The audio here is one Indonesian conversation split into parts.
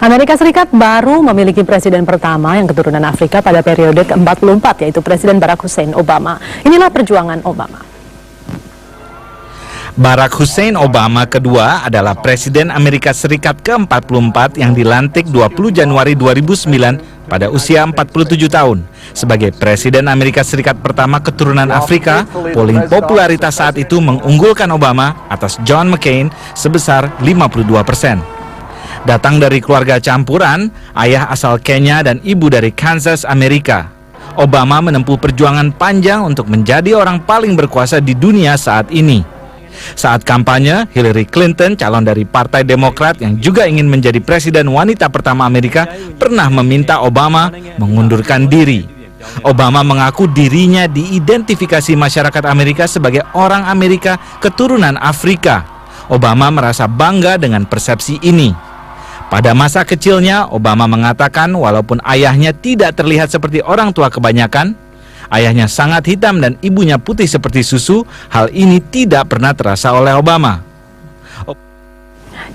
Amerika Serikat baru memiliki presiden pertama yang keturunan Afrika pada periode ke-44, yaitu Presiden Barack Hussein Obama. Inilah perjuangan Obama. Barack Hussein Obama kedua adalah Presiden Amerika Serikat ke-44 yang dilantik 20 Januari 2009 pada usia 47 tahun. Sebagai Presiden Amerika Serikat pertama keturunan Afrika, polling popularitas saat itu mengunggulkan Obama atas John McCain sebesar 52%. Datang dari keluarga campuran, ayah asal Kenya dan ibu dari Kansas, Amerika. Obama menempuh perjuangan panjang untuk menjadi orang paling berkuasa di dunia saat ini. Saat kampanye, Hillary Clinton, calon dari Partai Demokrat yang juga ingin menjadi presiden wanita pertama Amerika, pernah meminta Obama mengundurkan diri. Obama mengaku dirinya diidentifikasi masyarakat Amerika sebagai orang Amerika keturunan Afrika. Obama merasa bangga dengan persepsi ini. Pada masa kecilnya, Obama mengatakan walaupun ayahnya tidak terlihat seperti orang tua kebanyakan, ayahnya sangat hitam dan ibunya putih seperti susu, hal ini tidak pernah terasa oleh Obama.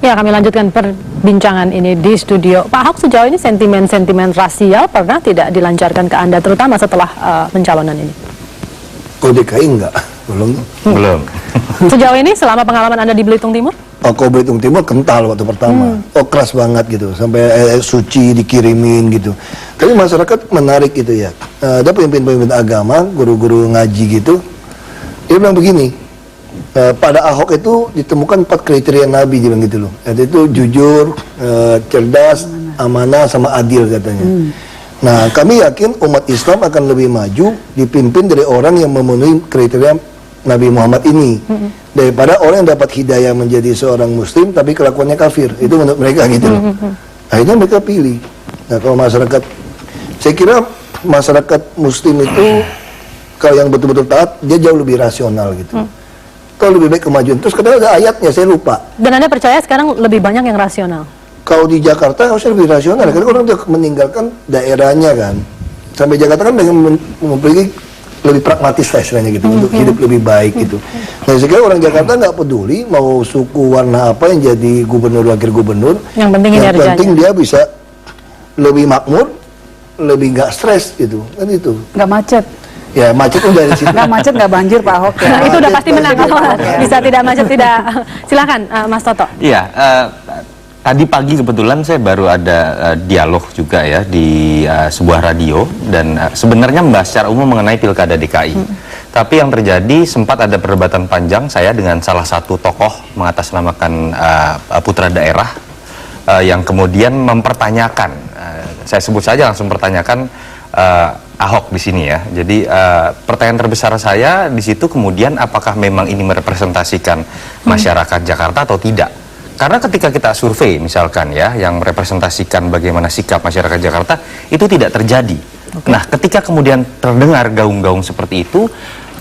Ya, kami lanjutkan perbincangan ini di studio. Pak Ahok, sejauh ini sentimen-sentimen rasial pernah tidak dilancarkan ke Anda, terutama setelah pencalonan ini? Oh, DKI enggak? Belum. Sejauh ini selama pengalaman Anda di Belitung Timur? Oh, kalau Belitung Timur kental waktu pertama. Oh, keras banget gitu. Sampai suci dikirimin gitu. Tapi masyarakat menarik gitu ya. Ada pemimpin-pemimpin agama, guru-guru ngaji gitu. Dia bilang begini, pada Ahok itu ditemukan 4 kriteria Nabi, dia bilang gitu loh. Itu jujur, cerdas, amanah, sama adil katanya. Nah, kami yakin umat Islam akan lebih maju dipimpin dari orang yang memenuhi kriteria Nabi Muhammad ini daripada orang yang dapat hidayah menjadi seorang muslim tapi kelakuannya kafir. Itu menurut mereka gitu loh. Akhirnya mereka pilih. Nah, kalau masyarakat, saya kira masyarakat muslim itu kalau yang betul-betul taat, dia jauh lebih rasional gitu. Kalau lebih baik kemajuan. Terus kadang ada ayatnya, saya lupa. Dan Anda percaya sekarang lebih banyak yang rasional? Kalau di Jakarta harusnya lebih rasional, karena orang udah meninggalkan daerahnya kan. Sampai Jakarta kan dengan memiliki lebih pragmatis lah istilahnya gitu, untuk hidup lebih baik gitu. Nah, saya kira orang Jakarta nggak peduli mau suku warna apa yang jadi gubernur, wakil gubernur. Yang penting dia bisa lebih makmur, lebih nggak stres gitu, kan itu. Nggak macet. Ya, macet kan dari situ. Nggak macet, nggak banjir Pak Ahok ya. Nah, itu udah pasti menang. Bisa tidak macet, tidak. Silakan, Mas Toto. Iya, tadi pagi kebetulan saya baru ada dialog juga ya di sebuah radio dan sebenarnya membahas secara umum mengenai Pilkada DKI. Tapi yang terjadi sempat ada perdebatan panjang saya dengan salah satu tokoh mengatasnamakan putra daerah yang kemudian mempertanyakan, saya sebut saja langsung pertanyakan Ahok di sini ya. Jadi pertanyaan terbesar saya di situ kemudian apakah memang ini merepresentasikan masyarakat Jakarta atau tidak? Karena ketika kita survei misalkan ya, yang merepresentasikan bagaimana sikap masyarakat Jakarta, itu tidak terjadi. Nah, ketika kemudian terdengar gaung-gaung seperti itu,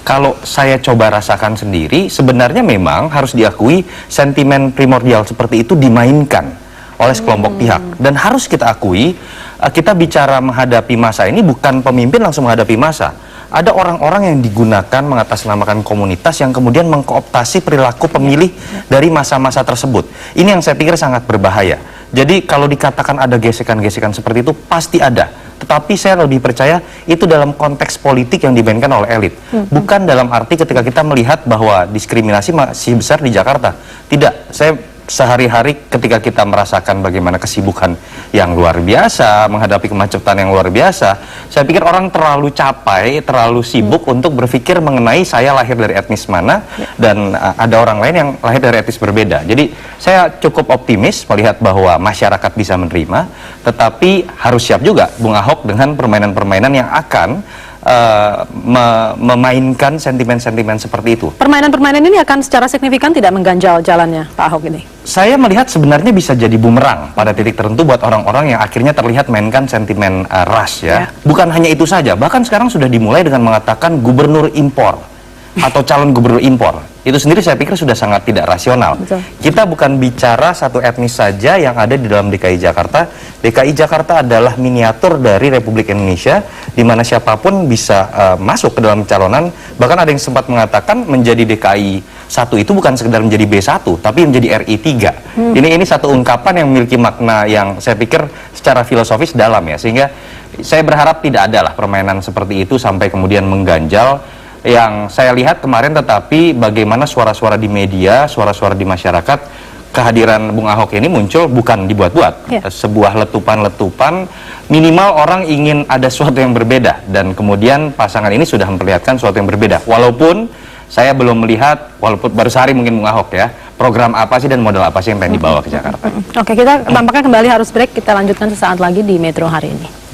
kalau saya coba rasakan sendiri, sebenarnya memang harus diakui sentimen primordial seperti itu dimainkan oleh sekelompok pihak. Dan harus kita akui, kita bicara menghadapi masa ini bukan pemimpin langsung menghadapi masa. Ada orang-orang yang digunakan mengatasnamakan komunitas yang kemudian mengkooptasi perilaku pemilih dari masa-masa tersebut. Ini yang saya pikir sangat berbahaya. Jadi kalau dikatakan ada gesekan-gesekan seperti itu, pasti ada. Tetapi saya lebih percaya itu dalam konteks politik yang dimainkan oleh elit. Bukan dalam arti ketika kita melihat bahwa diskriminasi masih besar di Jakarta. Tidak, saya sehari-hari ketika kita merasakan bagaimana kesibukan yang luar biasa, menghadapi kemacetan yang luar biasa, saya pikir orang terlalu capai, terlalu sibuk untuk berpikir mengenai saya lahir dari etnis mana dan ada orang lain yang lahir dari etnis berbeda. Jadi saya cukup optimis melihat bahwa masyarakat bisa menerima, tetapi harus siap juga Bung Ahok dengan permainan-permainan yang akan memainkan sentimen-sentimen seperti itu. Permainan-permainan ini akan secara signifikan tidak mengganjal jalannya Pak Ahok ini? Saya melihat sebenarnya bisa jadi bumerang pada titik tertentu buat orang-orang yang akhirnya terlihat mainkan sentimen ras ya. Bukan hanya itu saja, bahkan sekarang sudah dimulai dengan mengatakan gubernur impor. atau calon gubernur impor. Itu sendiri saya pikir sudah sangat tidak rasional. Betul. Kita bukan bicara satu etnis saja yang ada di dalam DKI Jakarta. DKI Jakarta adalah miniatur dari Republik Indonesia, di mana siapapun bisa masuk ke dalam pencalonan. Bahkan ada yang sempat mengatakan menjadi DKI 1 itu bukan sekedar menjadi B1, tapi menjadi RI 3. Ini satu ungkapan yang memiliki makna yang saya pikir secara filosofis dalam ya, sehingga saya berharap tidak ada lah permainan seperti itu sampai kemudian mengganjal. Yang saya lihat kemarin tetapi bagaimana suara-suara di media, suara-suara di masyarakat, kehadiran Bung Ahok ini muncul bukan dibuat-buat. Ya. Sebuah letupan-letupan, minimal orang ingin ada sesuatu yang berbeda, dan kemudian pasangan ini sudah memperlihatkan sesuatu yang berbeda. Walaupun saya belum melihat, walaupun baru sehari mungkin Bung Ahok ya, program apa sih dan model apa sih yang pengen dibawa ke Jakarta. Oke, kita tampaknya kembali harus break, kita lanjutkan sesaat lagi di Metro hari ini.